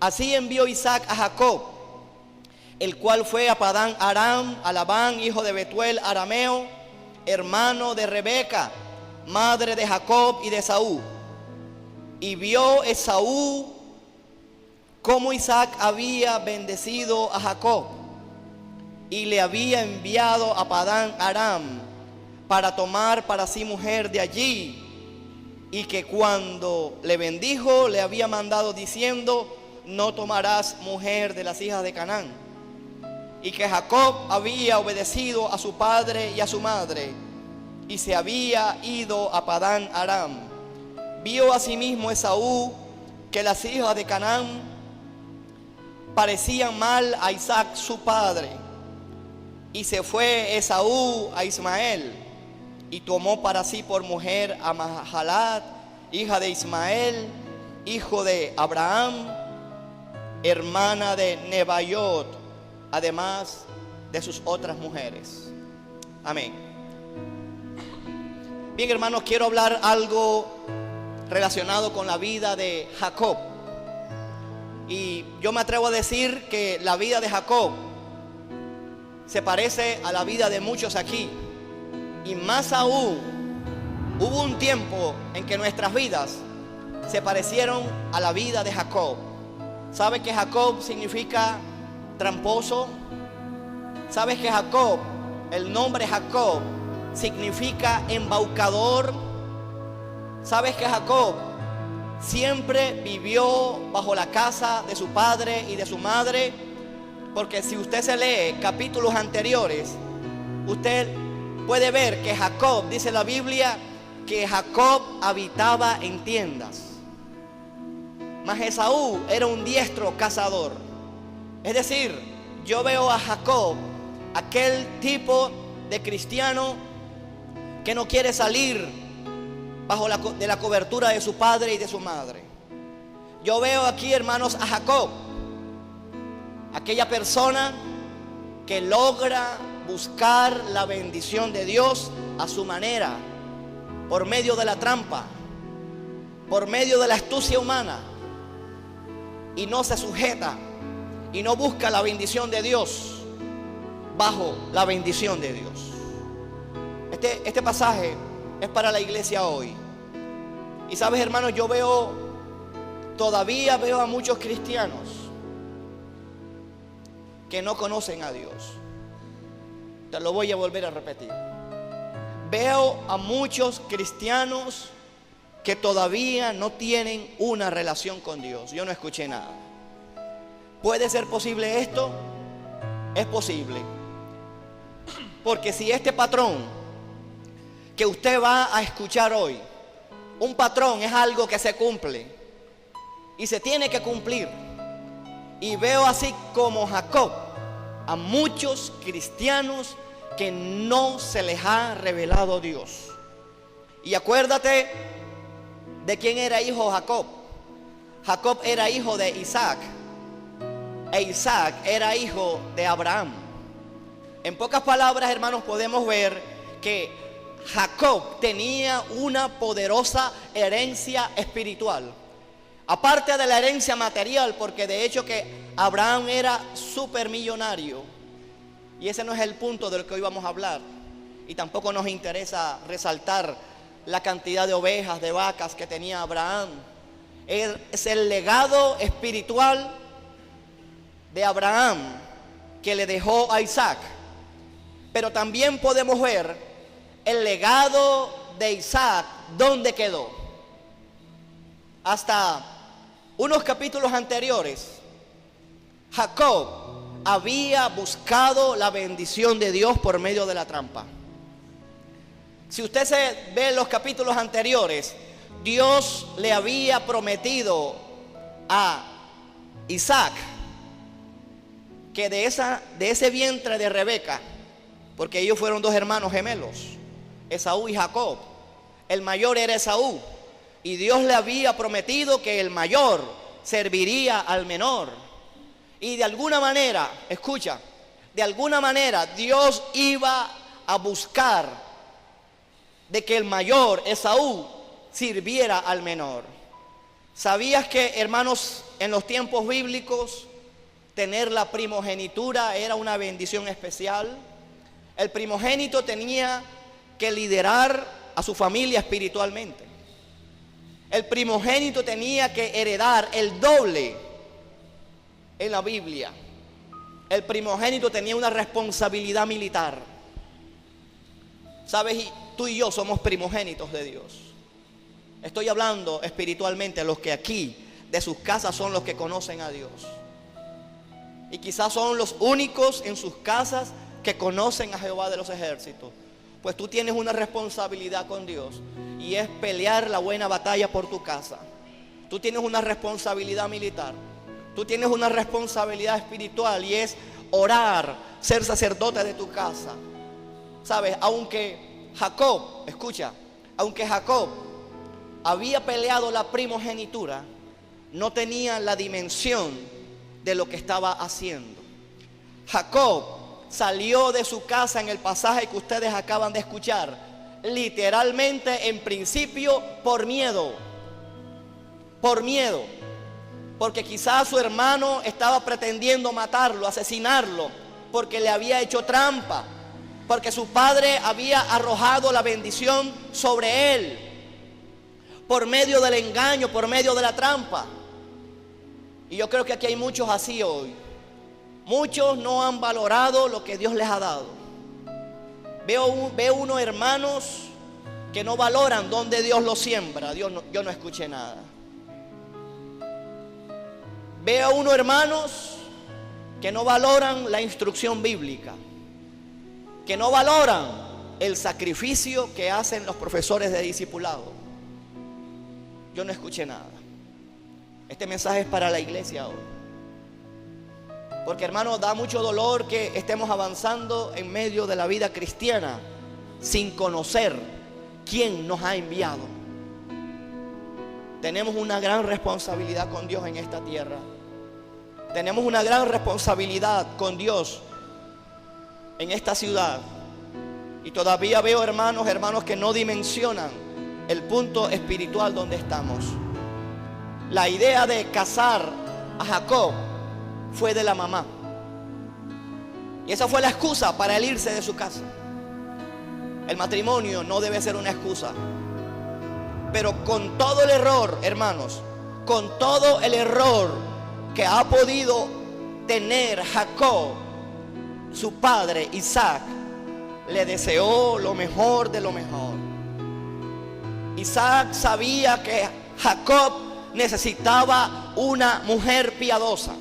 Así envió Isaac a Jacob, el cual fue a Padán Aram, a Labán, hijo de Betuel arameo, hermano de Rebeca, madre de Jacob y de Esaú. Y vio Esaú cómo Isaac había bendecido a Jacob y le había enviado a Padán Aram para tomar para sí mujer de allí, y que cuando le bendijo le había mandado diciendo: no tomarás mujer de las hijas de Canaán. Y que Jacob había obedecido a su padre y a su madre, y se había ido a Padán Aram. Vio asimismo Esaú que las hijas de Canaán parecían mal a Isaac su padre, y se fue Esaú a Ismael, y tomó para sí por mujer a Mahalat, hija de Ismael, hijo de Abraham, hermana de Nebaiot, además de sus otras mujeres. Amén. Bien, hermanos, quiero hablar algo relacionado con la vida de Jacob. Y yo me atrevo a decir que la vida de Jacob se parece a la vida de muchos aquí. Y más aún, hubo un tiempo en que nuestras vidas se parecieron a la vida de Jacob. ¿Sabe que Jacob significa tramposo? ¿Sabes que Jacob, el nombre Jacob, significa embaucador? ¿Sabes que Jacob siempre vivió bajo la casa de su padre y de su madre? Porque si usted se lee capítulos anteriores, usted puede ver que Jacob, dice la Biblia, que Jacob habitaba en tiendas. Mas Esaú era un diestro cazador. Es decir, yo veo a Jacob, aquel tipo de cristiano que no quiere salir de la cobertura de su padre y de su madre. Yo veo aquí, hermanos, a Jacob, aquella persona que logra buscar la bendición de Dios a su manera, por medio de la trampa, por medio de la astucia humana, y no se sujeta y no busca la bendición de Dios bajo la bendición de Dios. Este pasaje es para la iglesia hoy. Y sabes, hermanos, yo todavía veo a muchos cristianos que no conocen a Dios. Te lo voy a volver a repetir. Veo a muchos cristianos que todavía no tienen una relación con Dios. Yo no escuché nada. ¿Puede ser posible esto? Es posible. Porque si este patrón que usted va a escuchar hoy, un patrón es algo que se cumple y se tiene que cumplir. Y veo así como Jacob a muchos cristianos que no se les ha revelado Dios. Y acuérdate de quién era hijo Jacob. Jacob era hijo de Isaac, e Isaac era hijo de Abraham. En pocas palabras, hermanos, podemos ver que Jacob tenía una poderosa herencia espiritual, aparte de la herencia material, porque de hecho que Abraham era supermillonario. Y ese no es el punto del que hoy vamos a hablar. Y tampoco nos interesa resaltar la cantidad de ovejas, de vacas que tenía Abraham. Es el legado espiritual de Abraham que le dejó a Isaac. Pero también podemos ver el legado de Isaac, ¿dónde quedó? Hasta unos capítulos anteriores, Jacob había buscado la bendición de Dios por medio de la trampa. Si usted se ve en los capítulos anteriores, Dios le había prometido a Isaac que de ese vientre de Rebeca, porque ellos fueron dos hermanos gemelos, Esaú y Jacob, el mayor era Esaú, y Dios le había prometido que el mayor serviría al menor. Y de alguna manera, escucha, de alguna manera Dios iba a buscar de que el mayor, Esaú, sirviera al menor. ¿Sabías que, hermanos, en los tiempos bíblicos, tener la primogenitura era una bendición especial? El primogénito tenía que liderar a su familia espiritualmente. El primogénito tenía que heredar el doble en la Biblia. El primogénito tenía una responsabilidad militar. ¿Sabes? Tú y yo somos primogénitos de Dios. Estoy hablando espiritualmente, los que aquí de sus casas son los que conocen a Dios. Y quizás son los únicos en sus casas que conocen a Jehová de los ejércitos. Pues tú tienes una responsabilidad con Dios, y es pelear la buena batalla por tu casa. Tú tienes una responsabilidad militar. Tú tienes una responsabilidad espiritual, y es orar, ser sacerdote de tu casa. ¿Sabes? Aunque Jacob, escucha, aunque Jacob había peleado la primogenitura, no tenía la dimensión de lo que estaba haciendo. Jacob salió de su casa en el pasaje que ustedes acaban de escuchar, literalmente en principio por miedo. Por miedo. Porque quizás su hermano estaba pretendiendo matarlo, asesinarlo, porque le había hecho trampa, porque su padre había arrojado la bendición sobre él, por medio del engaño, por medio de la trampa. Y yo creo que aquí hay muchos así hoy. Muchos no han valorado lo que Dios les ha dado. Veo unos hermanos que no valoran donde Dios los siembra. Yo no escuché nada. Veo unos hermanos que no valoran la instrucción bíblica, que no valoran el sacrificio que hacen los profesores de discipulado. Yo no escuché nada. Este mensaje es para la iglesia hoy. Porque, hermanos, da mucho dolor que estemos avanzando en medio de la vida cristiana sin conocer quién nos ha enviado. Tenemos una gran responsabilidad con Dios en esta tierra. Tenemos una gran responsabilidad con Dios en esta ciudad. Y todavía veo hermanos que no dimensionan el punto espiritual donde estamos. La idea de casar a Jacob fue de la mamá. Y esa fue la excusa para él irse de su casa. El matrimonio no debe ser una excusa. Pero con todo el error, hermanos, con todo el error que ha podido tener Jacob, su padre Isaac le deseó lo mejor de lo mejor. Isaac sabía que Jacob necesitaba una mujer piadosa.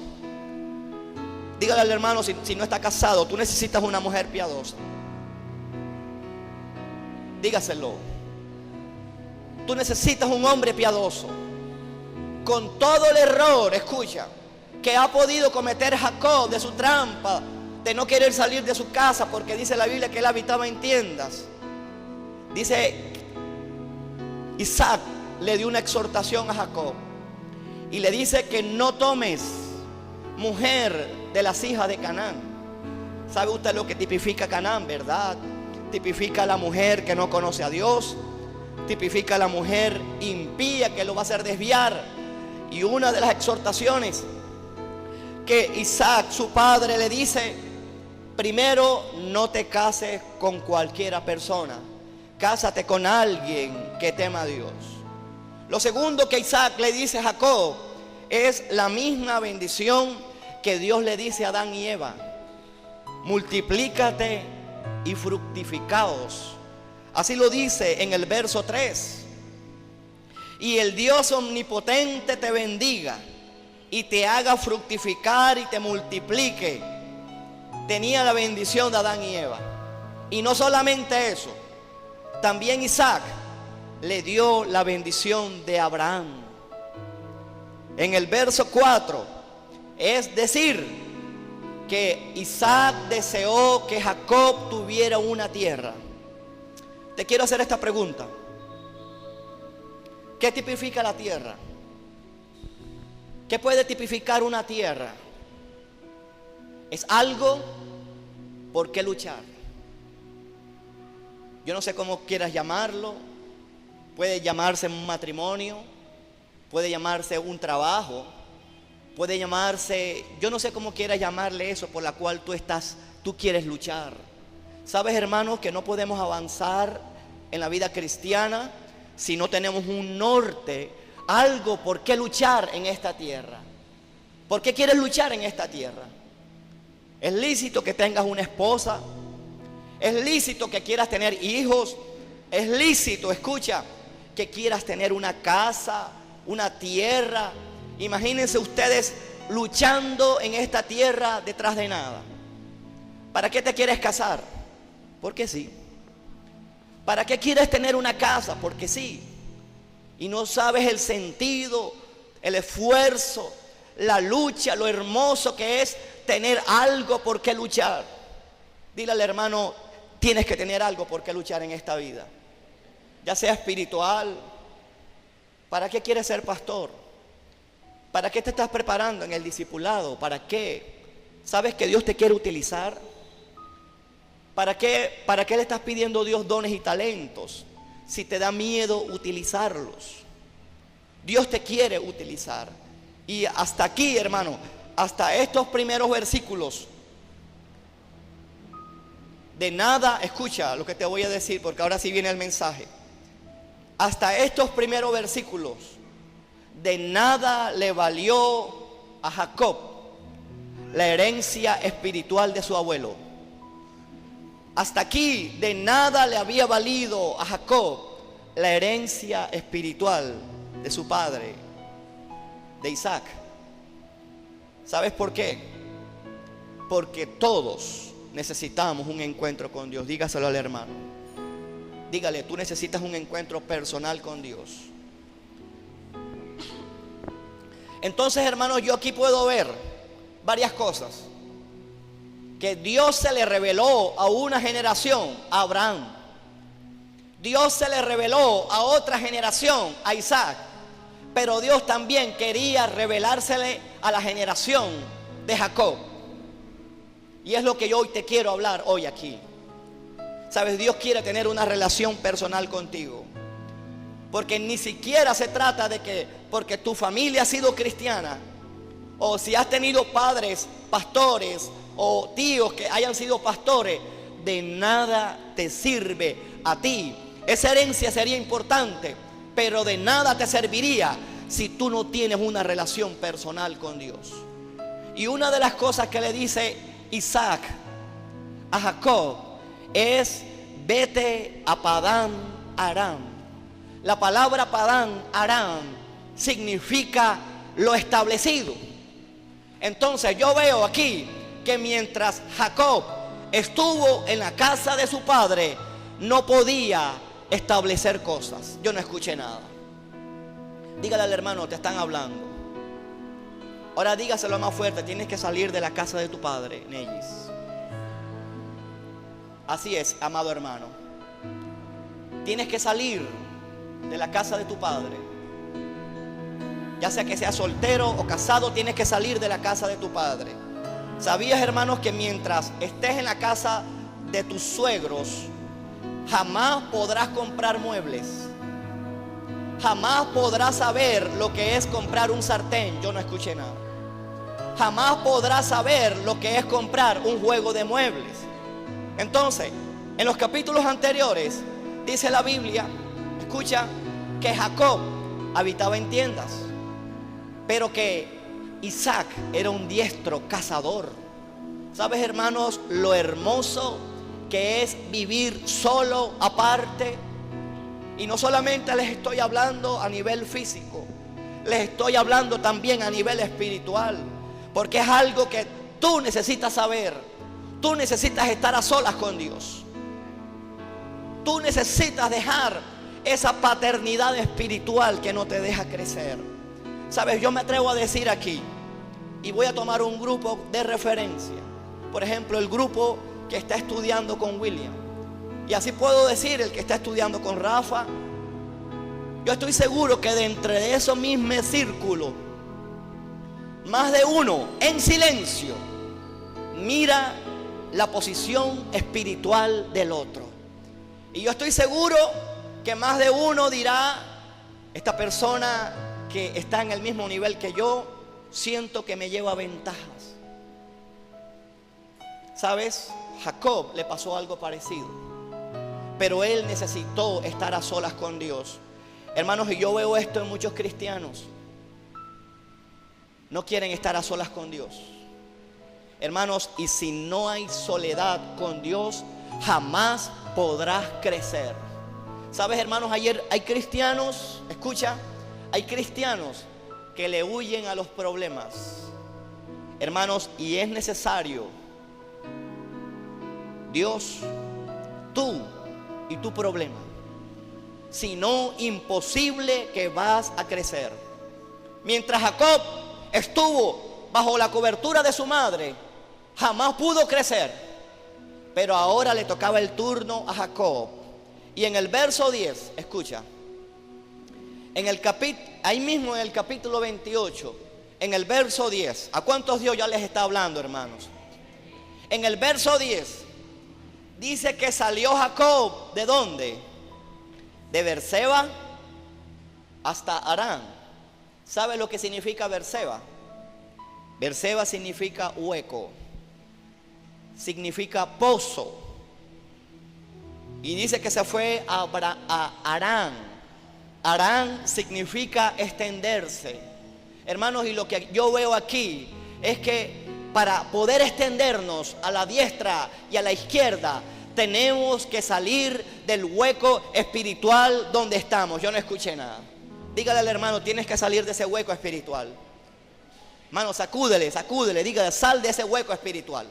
Dígale al hermano, si no está casado, tú necesitas una mujer piadosa. Dígaselo. Tú necesitas un hombre piadoso. Con todo el error, escucha, que ha podido cometer Jacob de su trampa, de no querer salir de su casa, porque dice la Biblia que él habitaba en tiendas. Dice, Isaac le dio una exhortación a Jacob y le dice que no tomes mujer de las hijas de Canaán. ¿Sabe usted lo que tipifica Canaán, verdad? Tipifica a la mujer que no conoce a Dios, tipifica a la mujer impía que lo va a hacer desviar. Y una de las exhortaciones que Isaac, su padre, le dice: primero, no te cases con cualquiera persona, cásate con alguien que tema a Dios. Lo segundo que Isaac le dice a Jacob es la misma bendición que Dios le dice a Adán y Eva: multiplícate y fructificaos. Así lo dice en el verso 3. Y el Dios omnipotente te bendiga y te haga fructificar y te multiplique. Tenía la bendición de Adán y Eva. Y no solamente eso, también Isaac le dio la bendición de Abraham. En el verso 4, es decir, que Isaac deseó que Jacob tuviera una tierra. Te quiero hacer esta pregunta: ¿qué tipifica la tierra? ¿Qué puede tipificar una tierra? Es algo por qué luchar. Yo no sé cómo quieras llamarlo. Puede llamarse un matrimonio, puede llamarse un trabajo, puede llamarse, yo no sé cómo quieras llamarle eso por la cual tú quieres luchar. Sabes, hermanos, que no podemos avanzar en la vida cristiana si no tenemos un norte, algo por qué luchar en esta tierra. ¿Por qué quieres luchar en esta tierra? Es lícito que tengas una esposa, es lícito que quieras tener hijos, es lícito, escucha, que quieras tener una casa, una tierra. Imagínense ustedes luchando en esta tierra detrás de nada. ¿Para qué te quieres casar? Porque sí. ¿Para qué quieres tener una casa? Porque sí. Y no sabes el sentido, el esfuerzo, la lucha, lo hermoso que es tener algo por qué luchar. Dile al hermano, tienes que tener algo por qué luchar en esta vida, ya sea espiritual. ¿Para qué quieres ser pastor? ¿Para qué te estás preparando en el discipulado? ¿Para qué? ¿Sabes que Dios te quiere utilizar? ¿Para qué le estás pidiendo a Dios dones y talentos si te da miedo utilizarlos? Dios te quiere utilizar. Y hasta aquí, hermano, hasta estos primeros versículos, de nada, escucha lo que te voy a decir, porque ahora sí viene el mensaje. Hasta estos primeros versículos, de nada le valió a Jacob la herencia espiritual de su abuelo. Hasta aquí, de nada le había valido a Jacob la herencia espiritual de su padre, de Isaac. ¿Sabes por qué? Porque todos necesitamos un encuentro con Dios. Dígaselo al hermano. Dígale, tú necesitas un encuentro personal con Dios. Entonces, hermanos, yo aquí puedo ver varias cosas que Dios se le reveló a una generación, a Abraham. Dios se le reveló a otra generación, a Isaac. Pero Dios también quería revelársele a la generación de Jacob. Y es lo que yo hoy te quiero hablar hoy aquí. Sabes, Dios quiere tener una relación personal contigo. Porque ni siquiera se trata de que porque tu familia ha sido cristiana, o si has tenido padres, pastores, o tíos que hayan sido pastores, de nada te sirve a ti. Esa herencia sería importante, pero de nada te serviría si tú no tienes una relación personal con Dios. Y una de las cosas que le dice Isaac a Jacob es: vete a Padán Aram. La palabra Padán Aram significa lo establecido. Entonces yo veo aquí que mientras Jacob estuvo en la casa de su padre, no podía establecer cosas. Yo no escuché nada. Dígale al hermano, te están hablando. Ahora dígaselo más fuerte: tienes que salir de la casa de tu padre, Nellis. Así es, amado hermano. Tienes que salir de la casa de tu padre. Ya sea que seas soltero o casado, tienes que salir de la casa de tu padre. ¿Sabías, hermanos, que mientras estés en la casa de tus suegros, jamás podrás comprar muebles? Jamás podrás saber lo que es comprar un sartén. Yo no escuché nada. Jamás podrás saber lo que es comprar un juego de muebles. Entonces, en los capítulos anteriores dice la Biblia, escucha, que Jacob habitaba en tiendas, pero que Isaac era un diestro cazador. ¿Sabes, hermanos, lo hermoso que es vivir solo, aparte? Y no solamente les estoy hablando a nivel físico, les estoy hablando también a nivel espiritual, porque es algo que tú necesitas saber. Tú necesitas estar a solas con Dios. Tú necesitas dejar esa paternidad espiritual que no te deja crecer. Sabes, yo me atrevo a decir aquí, y voy a tomar un grupo de referencia. Por ejemplo, el grupo que está estudiando con William. Y así puedo decir el que está estudiando con Rafa. Yo estoy seguro que de entre esos mismos círculos, más de uno en silencio mira la posición espiritual del otro. Y yo estoy seguro que más de uno dirá: esta persona que está en el mismo nivel que yo, siento que me lleva ventajas. ¿Sabes? Jacob le pasó algo parecido, pero él necesitó estar a solas con Dios. Hermanos, y yo veo esto en muchos cristianos. No quieren estar a solas con Dios. Hermanos, y si no hay soledad con Dios, jamás podrás crecer. ¿Sabes, hermanos? Ayer hay cristianos, escucha, hay cristianos que le huyen a los problemas. Hermanos, y es necesario, Dios, tú y tu problema. Si no, imposible que vas a crecer. Mientras Jacob estuvo bajo la cobertura de su madre, jamás pudo crecer. Pero ahora le tocaba el turno a Jacob. Y en el verso 10, escucha, ahí mismo en el capítulo 28, en el verso 10, ¿a cuántos Dios ya les está hablando, hermanos? En el verso 10 dice que salió Jacob, ¿de dónde? De Berseba hasta Harán. ¿Sabe lo que significa Berseba? Berseba significa hueco, significa pozo. Y dice que se fue a Harán. Harán significa extenderse. Hermanos, y lo que yo veo aquí es que para poder extendernos a la diestra y a la izquierda, tenemos que salir del hueco espiritual donde estamos. Yo no escuché nada. Dígale al hermano, tienes que salir de ese hueco espiritual. Hermano, sacúdele, dígale, sal de ese hueco espiritual.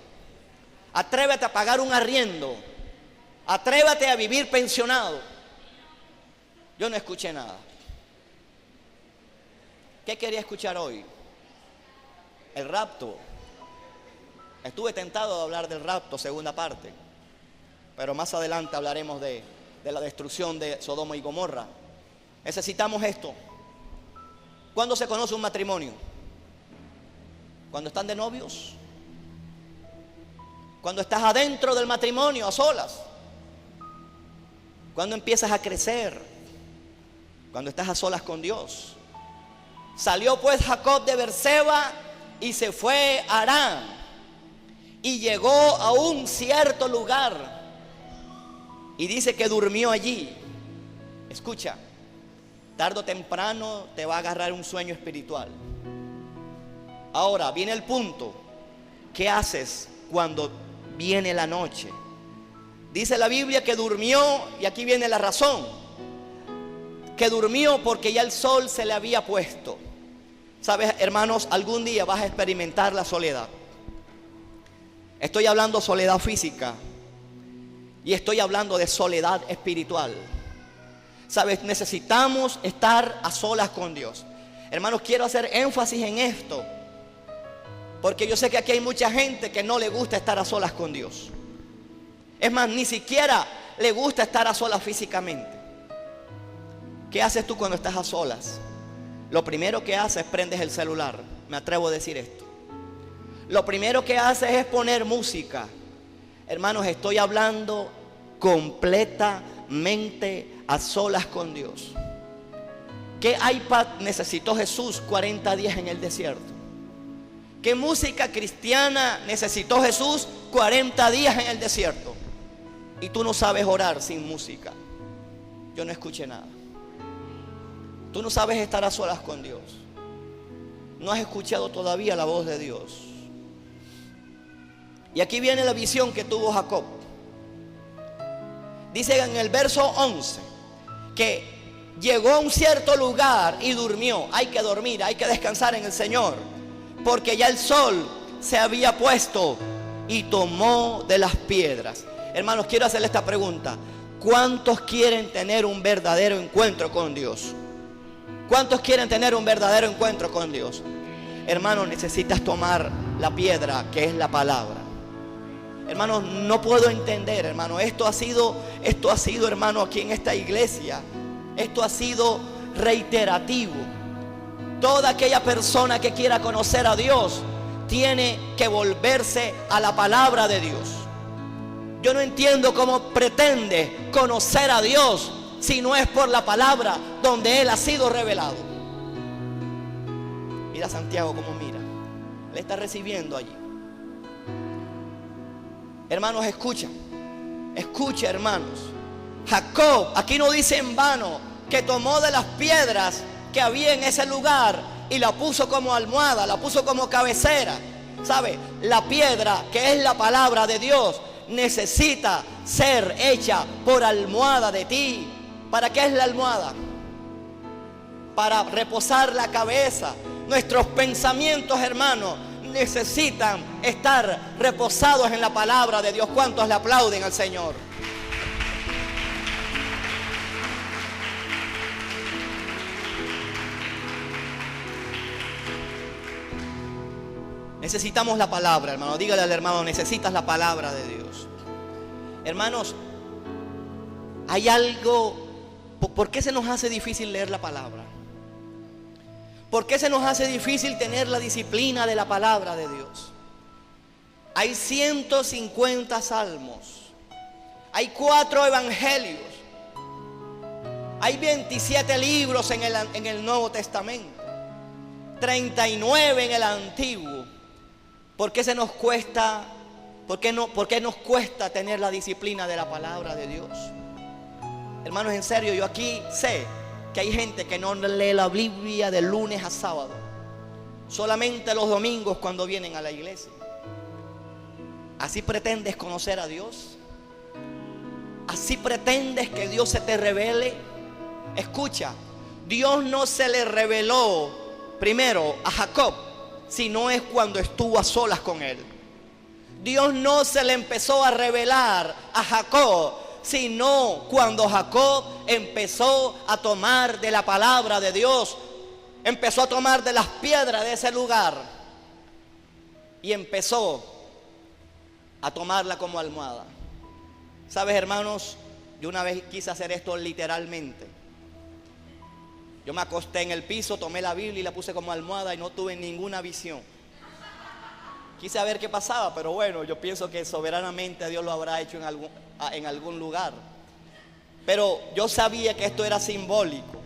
Atrévete a pagar un arriendo. Atrévete a vivir pensionado. Yo no escuché nada. ¿Qué quería escuchar hoy? El rapto. Estuve tentado de hablar del rapto, segunda parte. Pero más adelante hablaremos de la destrucción de Sodoma y Gomorra. Necesitamos esto. ¿Cuándo se conoce un matrimonio? ¿Cuando están de novios? ¿Cuando estás adentro del matrimonio, a solas? ¿Cuándo empiezas a crecer? Cuando estás a solas con Dios. Salió pues Jacob de Berseba y se fue a Harán. Y llegó a un cierto lugar. Y dice que durmió allí. Escucha, tarde o temprano te va a agarrar un sueño espiritual. Ahora viene el punto. ¿Qué haces cuando viene la noche? Dice la Biblia que durmió, y aquí viene la razón. Que durmió porque ya el sol se le había puesto. Sabes, hermanos, algún día vas a experimentar la soledad. Estoy hablando de soledad física. Y estoy hablando de soledad espiritual. Sabes, necesitamos estar a solas con Dios. Hermanos, quiero hacer énfasis en esto, porque yo sé que aquí hay mucha gente que no le gusta estar a solas con Dios. Es más, ni siquiera le gusta estar a solas físicamente. ¿Qué haces tú cuando estás a solas? Lo primero que haces es prendes el celular. Me atrevo a decir esto. Lo primero que haces es poner música. Hermanos, estoy hablando completamente a solas con Dios. ¿Qué iPad necesitó Jesús 40 días en el desierto? ¿Qué música cristiana necesitó Jesús 40 días en el desierto? Y tú no sabes orar sin música. Yo no escuché nada. Tú no sabes estar a solas con Dios. No has escuchado todavía la voz de Dios. Y aquí viene la visión que tuvo Jacob. Dice en el verso 11 que llegó a un cierto lugar y durmió. Hay que dormir, hay que descansar en el Señor, porque ya el sol se había puesto y tomó de las piedras. Hermanos, quiero hacerle esta pregunta. ¿Cuántos quieren tener un verdadero encuentro con Dios? ¿Cuántos quieren tener un verdadero encuentro con Dios? Hermanos, necesitas tomar la piedra que es la palabra. Hermanos, no puedo entender, hermano. Esto ha sido, hermano, aquí en esta iglesia. Esto ha sido reiterativo. Toda aquella persona que quiera conocer a Dios tiene que volverse a la palabra de Dios. Yo no entiendo cómo pretende conocer a Dios si no es por la palabra donde Él ha sido revelado. Mira a Santiago cómo mira. Él está recibiendo allí. Hermanos, escucha. Escucha, hermanos. Jacob, aquí no dice en vano que tomó de las piedras que había en ese lugar y la puso como almohada, la puso como cabecera. ¿Sabe? La piedra, que es la palabra de Dios, necesita ser hecha por almohada de ti. ¿Para qué es la almohada? Para reposar la cabeza. Nuestros pensamientos, hermanos, necesitan estar reposados en la palabra de Dios. ¿Cuántos le aplauden al Señor? Necesitamos la palabra, hermano. Dígale al hermano, necesitas la palabra de Dios. Hermanos, hay algo. ¿Por qué se nos hace difícil leer la palabra? ¿Por qué se nos hace difícil tener la disciplina de la palabra de Dios? Hay 150 salmos. Hay 4 evangelios. Hay 27 libros en el Nuevo Testamento. 39 en el Antiguo. ¿Por qué se nos cuesta? ¿Por qué nos cuesta tener la disciplina de la palabra de Dios? Hermanos, en serio, yo aquí sé que hay gente que no lee la Biblia de lunes a sábado, solamente los domingos cuando vienen a la iglesia. ¿Así pretendes conocer a Dios? ¿Así pretendes que Dios se te revele? Escucha, Dios no se le reveló primero a Jacob, sino es cuando estuvo a solas con él. Dios no se le empezó a revelar a Jacob, sino cuando Jacob empezó a tomar de la palabra de Dios, empezó a tomar de las piedras de ese lugar y empezó a tomarla como almohada. ¿Sabes, hermanos? Yo una vez quise hacer esto literalmente. Yo me acosté en el piso, tomé la Biblia y la puse como almohada y no tuve ninguna visión. Quise ver qué pasaba, pero bueno, yo pienso que soberanamente Dios lo habrá hecho en algún lugar. Pero yo sabía que esto era simbólico.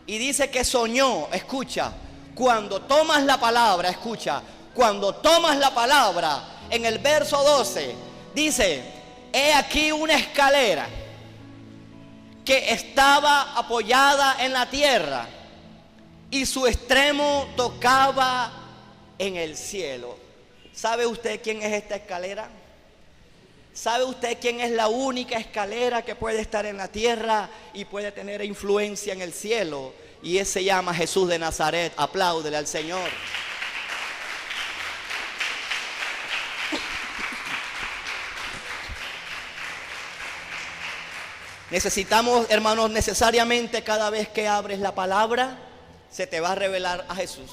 Y dice que soñó, escucha, cuando tomas la palabra, escucha, cuando tomas la palabra, en el verso 12, dice, he aquí una escalera que estaba apoyada en la tierra y su extremo tocaba en el cielo. ¿Sabe usted quién es esta escalera? ¿Sabe usted quién es la única escalera que puede estar en la tierra y puede tener influencia en el cielo? Y ese se llama Jesús de Nazaret. Apláudele al Señor. Necesitamos, hermanos, necesariamente cada vez que abres la palabra, se te va a revelar a Jesús.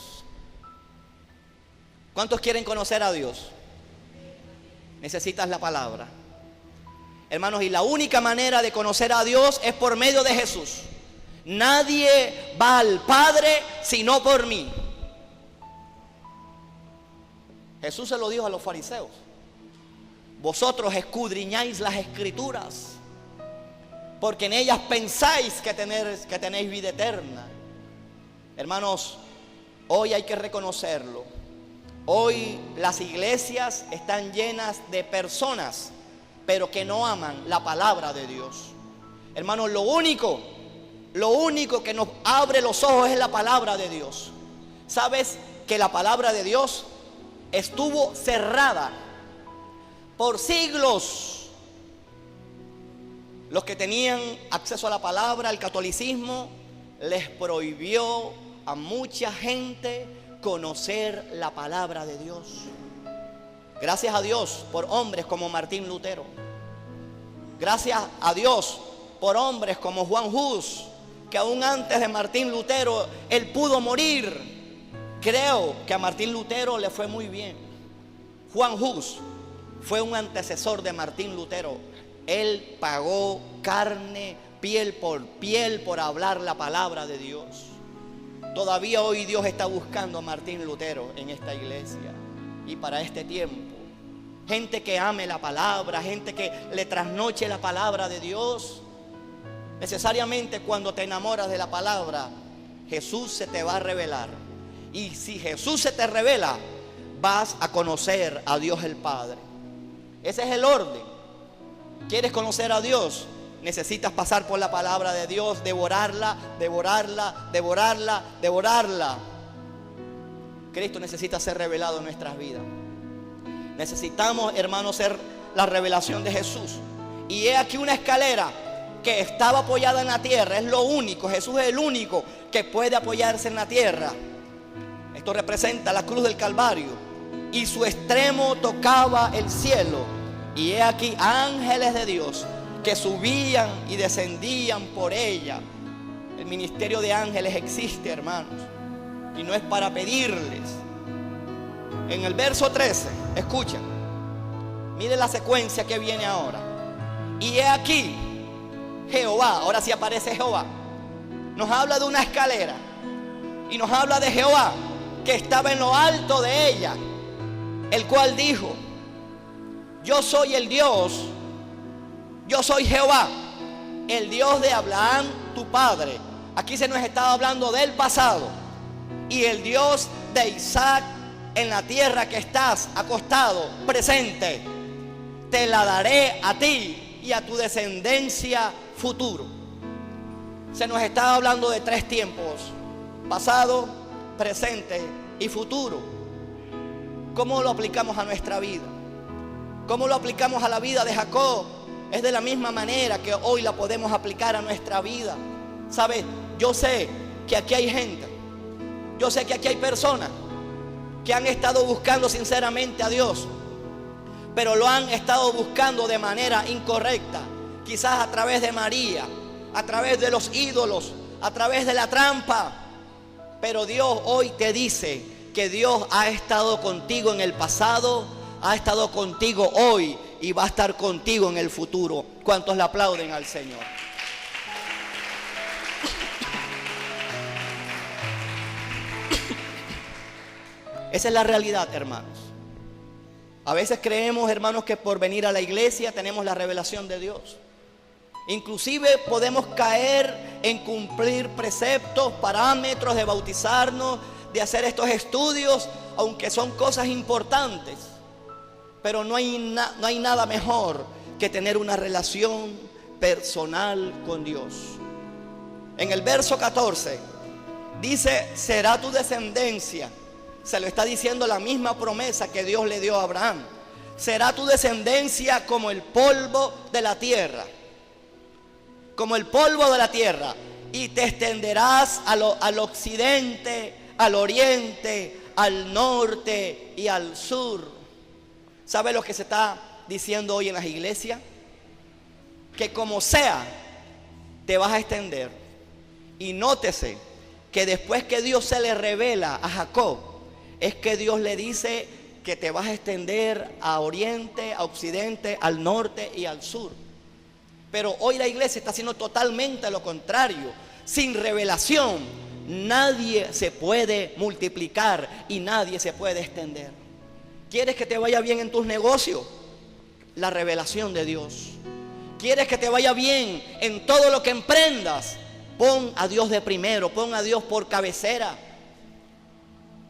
¿Cuántos quieren conocer a Dios? Necesitas la palabra. Hermanos, y la única manera de conocer a Dios es por medio de Jesús. Nadie va al Padre sino por mí. Jesús se lo dijo a los fariseos. Vosotros escudriñáis las escrituras, porque en ellas pensáis que tenéis vida eterna. Hermanos, hoy hay que reconocerlo. Hoy las iglesias están llenas de personas, pero que no aman la palabra de Dios. Hermanos, lo único que nos abre los ojos es la palabra de Dios. ¿Sabes que la palabra de Dios estuvo cerrada por siglos? Los que tenían acceso a la palabra, al catolicismo, les prohibió a mucha gente conocer la palabra de Dios. Gracias a Dios por hombres como Martín Lutero. Gracias a Dios por hombres como Juan Hus, que aún antes de Martín Lutero, él pudo morir. Creo que a Martín Lutero le fue muy bien. Juan Hus fue un antecesor de Martín Lutero. Él pagó carne, piel por hablar la palabra de Dios. Todavía hoy Dios está buscando a Martín Lutero en esta iglesia y para este tiempo. Gente que ame la palabra, gente que le trasnoche la palabra de Dios. Necesariamente cuando te enamoras de la palabra, Jesús se te va a revelar. Y si Jesús se te revela, vas a conocer a Dios el Padre. Ese es el orden. ¿Quieres conocer a Dios? Necesitas pasar por la palabra de Dios, devorarla, devorarla, devorarla, devorarla. Cristo necesita ser revelado en nuestras vidas. Necesitamos, hermanos, ser la revelación de Jesús. Y he aquí una escalera que estaba apoyada en la tierra. Es lo único, Jesús es el único que puede apoyarse en la tierra. Esto representa la cruz del Calvario. Y su extremo tocaba el cielo. Y he aquí ángeles de Dios que subían y descendían por ella. El ministerio de ángeles existe, hermanos, y no es para pedirles. En el verso 13, escucha, mire la secuencia que viene ahora. Y he aquí Jehová, ahora sí aparece Jehová. Nos habla de una escalera y nos habla de Jehová que estaba en lo alto de ella, el cual dijo: yo soy el Dios, yo soy Jehová, el Dios de Abraham, tu padre. Aquí se nos estaba hablando del pasado. Y el Dios de Isaac, en la tierra que estás acostado, presente, te la daré a ti y a tu descendencia futuro. Se nos estaba hablando de 3 tiempos: pasado, presente y futuro. ¿Cómo lo aplicamos a nuestra vida? ¿Cómo lo aplicamos a la vida de Jacob? Es de la misma manera que hoy la podemos aplicar a nuestra vida. ¿Sabes? Yo sé que aquí hay gente, yo sé que aquí hay personas que han estado buscando sinceramente a Dios, pero lo han estado buscando de manera incorrecta. Quizás a través de María, a través de los ídolos, a través de la trampa. Pero Dios hoy te dice que Dios ha estado contigo en el pasado, ha estado contigo hoy y va a estar contigo en el futuro. ¿Cuántos le aplauden al Señor? Esa es la realidad, hermanos. A veces creemos, hermanos, que por venir a la iglesia tenemos la revelación de Dios. Inclusive podemos caer en cumplir preceptos, parámetros, de bautizarnos, de hacer estos estudios, aunque son cosas importantes. Pero no hay nada mejor que tener una relación personal con Dios. En el verso 14 dice: será tu descendencia. Se lo está diciendo la misma promesa que Dios le dio a Abraham. Será tu descendencia como el polvo de la tierra. Como el polvo de la tierra. Y te extenderás al occidente, al oriente, al norte y al sur. ¿Sabe lo que se está diciendo hoy en las iglesias? Que como sea, te vas a extender. Y nótese que después que Dios se le revela a Jacob, es que Dios le dice que te vas a extender a oriente, a occidente, al norte y al sur. Pero hoy la iglesia está haciendo totalmente lo contrario. Sin revelación, nadie se puede multiplicar y nadie se puede extender. ¿Quieres que te vaya bien en tus negocios? La revelación de Dios. ¿Quieres que te vaya bien en todo lo que emprendas? Pon a Dios de primero, pon a Dios por cabecera.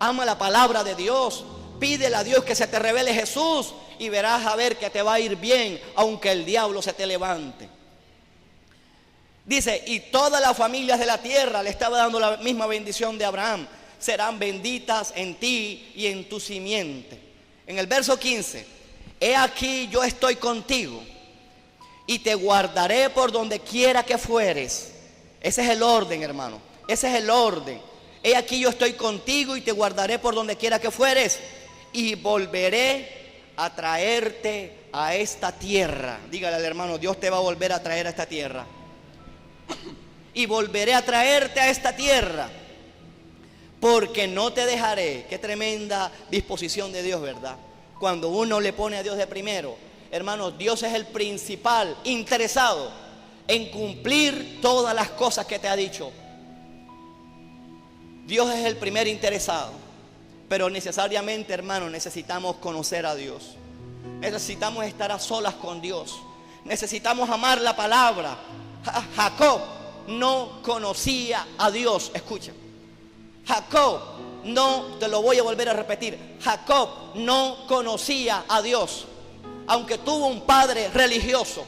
Ama la palabra de Dios. Pídele a Dios que se te revele Jesús y verás a ver que te va a ir bien, aunque el diablo se te levante. Dice: y todas las familias de la tierra, le estaba dando la misma bendición de Abraham, serán benditas en ti y en tu simiente. En el verso 15: he aquí yo estoy contigo y te guardaré por donde quiera que fueres. Ese es el orden, hermano. Ese es el orden. He aquí yo estoy contigo y te guardaré por donde quiera que fueres. Y volveré a traerte a esta tierra. Dígale al hermano: Dios te va a volver a traer a esta tierra. Y volveré a traerte a esta tierra, porque no te dejaré. Qué tremenda disposición de Dios, ¿verdad? Cuando uno le pone a Dios de primero, hermanos, Dios es el principal interesado en cumplir todas las cosas que te ha dicho. Dios es el primer interesado. Pero necesariamente, hermanos, necesitamos conocer a Dios. Necesitamos estar a solas con Dios. Necesitamos amar la palabra. Jacob no conocía a Dios. Escucha. Jacob no, te lo voy a volver a repetir, Jacob no conocía a Dios, aunque tuvo un padre religioso.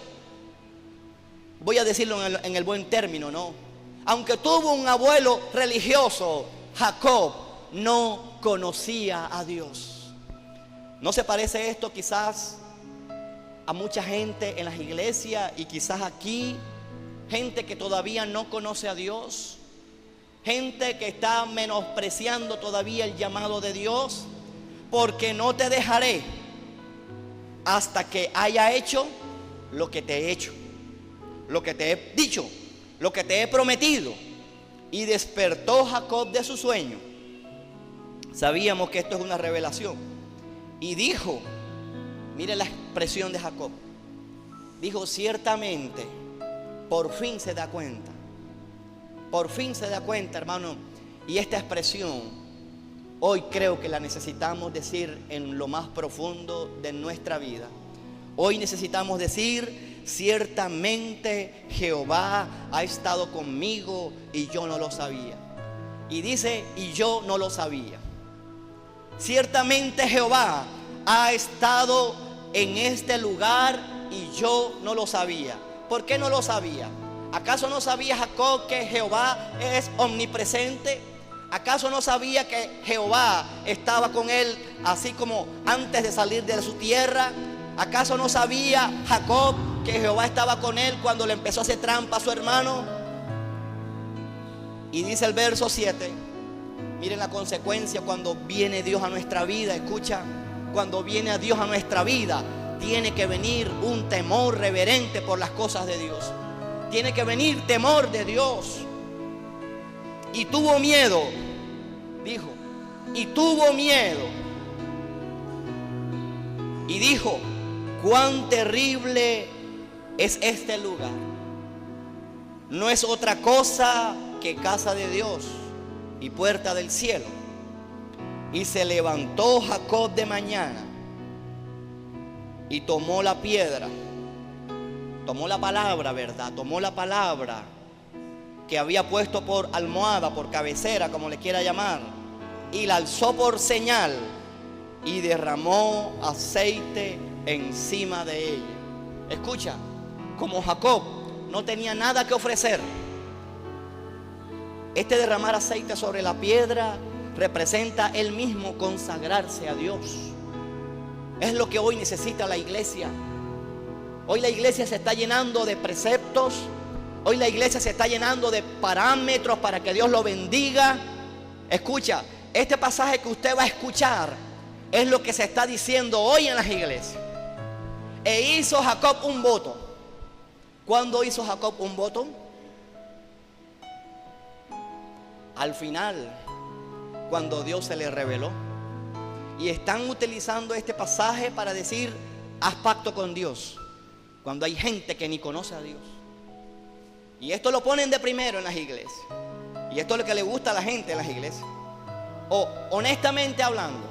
Voy a decirlo en el buen término, ¿no? Aunque tuvo un abuelo religioso, Jacob no conocía a Dios. ¿No se parece esto quizás a mucha gente en las iglesias y quizás aquí? Gente que todavía no conoce a Dios, gente que está menospreciando todavía el llamado de Dios, porque no te dejaré hasta que haya hecho lo que te he hecho, lo que te he dicho, lo que te he prometido. Y despertó Jacob de su sueño. Sabíamos que esto es una revelación. Y dijo, mire la expresión de Jacob, dijo: ciertamente, por fin se da cuenta. Por fin se da cuenta, hermano. Y esta expresión hoy creo que la necesitamos decir en lo más profundo de nuestra vida. Hoy necesitamos decir: ciertamente Jehová ha estado conmigo y yo no lo sabía. Y dice: y yo no lo sabía. Ciertamente Jehová ha estado en este lugar y yo no lo sabía. ¿Por qué no lo sabía? ¿Acaso no sabía Jacob que Jehová es omnipresente? ¿Acaso no sabía que Jehová estaba con él así como antes de salir de su tierra? ¿Acaso no sabía Jacob que Jehová estaba con él cuando le empezó a hacer trampa a su hermano? Y dice el verso 7, miren la consecuencia cuando viene Dios a nuestra vida. Escucha, cuando viene a Dios a nuestra vida, tiene que venir un temor reverente por las cosas de Dios. Tiene que venir temor de Dios. Y tuvo miedo, dijo, y tuvo miedo. Y dijo: cuán terrible es este lugar. No es otra cosa que casa de Dios y puerta del cielo. Y se levantó Jacob de mañana y tomó la piedra, tomó la palabra, ¿verdad? Tomó la palabra que había puesto por almohada, por cabecera, como le quiera llamar, y la alzó por señal y derramó aceite encima de ella. Escucha, como Jacob no tenía nada que ofrecer, este derramar aceite sobre la piedra representa él mismo consagrarse a Dios. Es lo que hoy necesita la iglesia. Hoy la iglesia se está llenando de preceptos. Hoy la iglesia se está llenando de parámetros para que Dios lo bendiga. Escucha, este pasaje que usted va a escuchar es lo que se está diciendo hoy en las iglesias. E hizo Jacob un voto. ¿Cuándo hizo Jacob un voto? Al final, cuando Dios se le reveló. Y están utilizando este pasaje para decir: haz pacto con Dios, cuando hay gente que ni conoce a Dios. Y esto lo ponen de primero en las iglesias. Y esto es lo que le gusta a la gente en las iglesias. O honestamente hablando,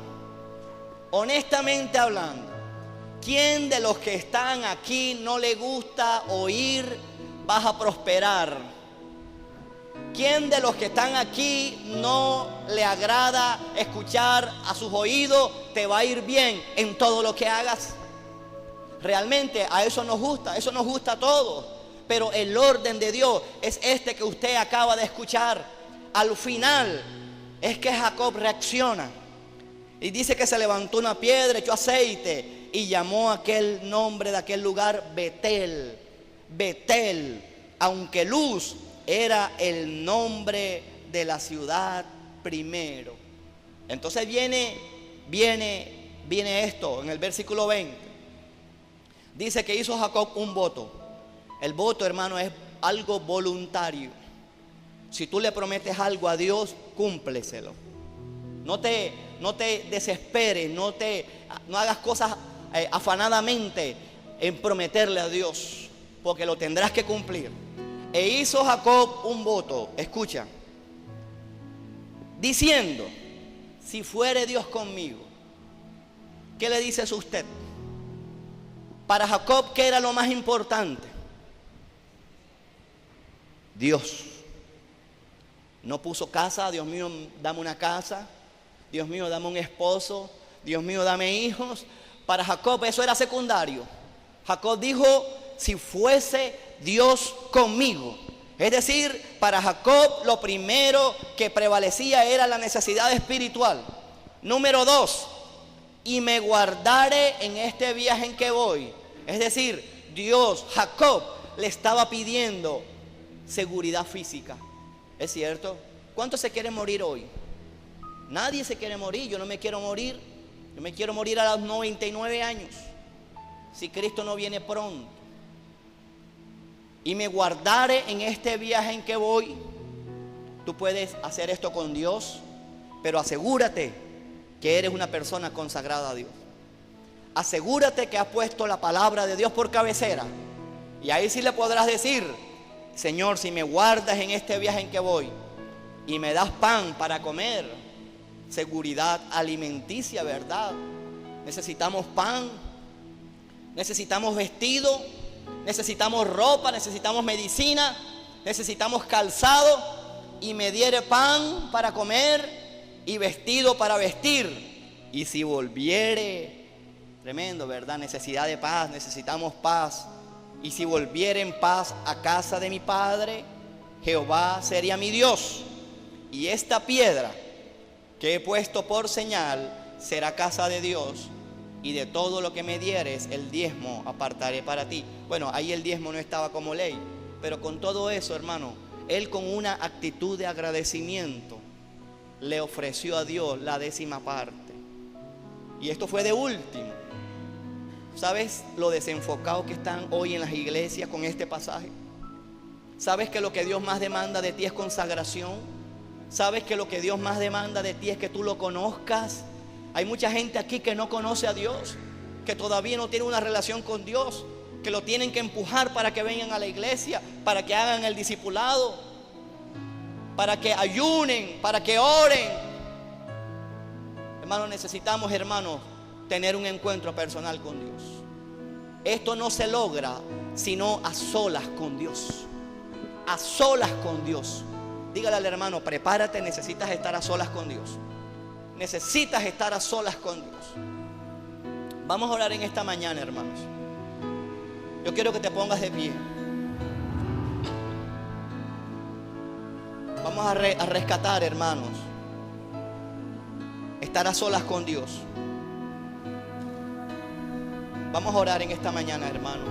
¿quién de los que están aquí no le gusta oír vas a prosperar? ¿Quién de los que están aquí no le agrada escuchar a sus oídos te va a ir bien en todo lo que hagas? Realmente a eso nos gusta a todos. Pero el orden de Dios es este que usted acaba de escuchar. Al final es que Jacob reacciona y dice que se levantó una piedra, echó aceite y llamó aquel nombre de aquel lugar Betel. Betel, aunque Luz era el nombre de la ciudad primero. Entonces viene esto en el versículo 20. Dice que hizo Jacob un voto. El voto, hermano, es algo voluntario. Si tú le prometes algo a Dios, cúmpleselo. No te desesperes, no hagas cosas afanadamente en prometerle a Dios, porque lo tendrás que cumplir. E hizo Jacob un voto, escucha, diciendo: si fuere Dios conmigo. ¿Qué le dice eso a usted? Para Jacob, ¿qué era lo más importante? Dios. No puso casa. Dios mío, dame una casa. Dios mío, dame un esposo. Dios mío, dame hijos. Para Jacob eso era secundario. Jacob dijo, si fuese Dios conmigo. Es decir, para Jacob lo primero que prevalecía era la necesidad espiritual. Número 2, y me guardaré en este viaje en que voy. Es decir, Dios, Jacob le estaba pidiendo seguridad física. ¿Es cierto? ¿Cuántos se quieren morir hoy? Nadie se quiere morir. Yo no me quiero morir. Yo me quiero morir a los 99 años, si Cristo no viene pronto. Y me guardaré en este viaje en que voy. Tú puedes hacer esto con Dios, pero asegúrate que eres una persona consagrada a Dios. Asegúrate que has puesto la palabra de Dios por cabecera. Y ahí sí le podrás decir, Señor, si me guardas en este viaje en que voy y me das pan para comer, seguridad alimenticia, ¿verdad? Necesitamos pan, necesitamos vestido, necesitamos ropa, necesitamos medicina, necesitamos calzado, y me diere pan para comer y vestido para vestir. Y si volviere, tremendo, ¿verdad? Necesidad de paz, necesitamos paz. Y si volviere en paz a casa de mi padre, Jehová sería mi Dios. Y esta piedra que he puesto por señal será casa de Dios. Y de todo lo que me dieres, el diezmo apartaré para ti. Bueno, ahí el diezmo no estaba como ley, pero con todo eso, hermano, él con una actitud de agradecimiento le ofreció a Dios la 10ª parte. Y esto fue de último. ¿Sabes lo desenfocado que están hoy en las iglesias con este pasaje? ¿Sabes que lo que Dios más demanda de ti es consagración? ¿Sabes que lo que Dios más demanda de ti es que tú lo conozcas? Hay mucha gente aquí que no conoce a Dios, que todavía no tiene una relación con Dios, que lo tienen que empujar para que vengan a la iglesia, para que hagan el discipulado, para que ayunen, para que oren. Hermanos, necesitamos, hermanos, tener un encuentro personal con Dios. Esto no se logra sino a solas con Dios. A solas con Dios. Dígale al hermano, prepárate, necesitas estar a solas con Dios. Necesitas estar a solas con Dios. Vamos a orar en esta mañana, hermanos. Yo quiero que te pongas de pie. Vamos a rescatar, hermanos, estar a solas con Dios. Vamos a orar en esta mañana, hermanos.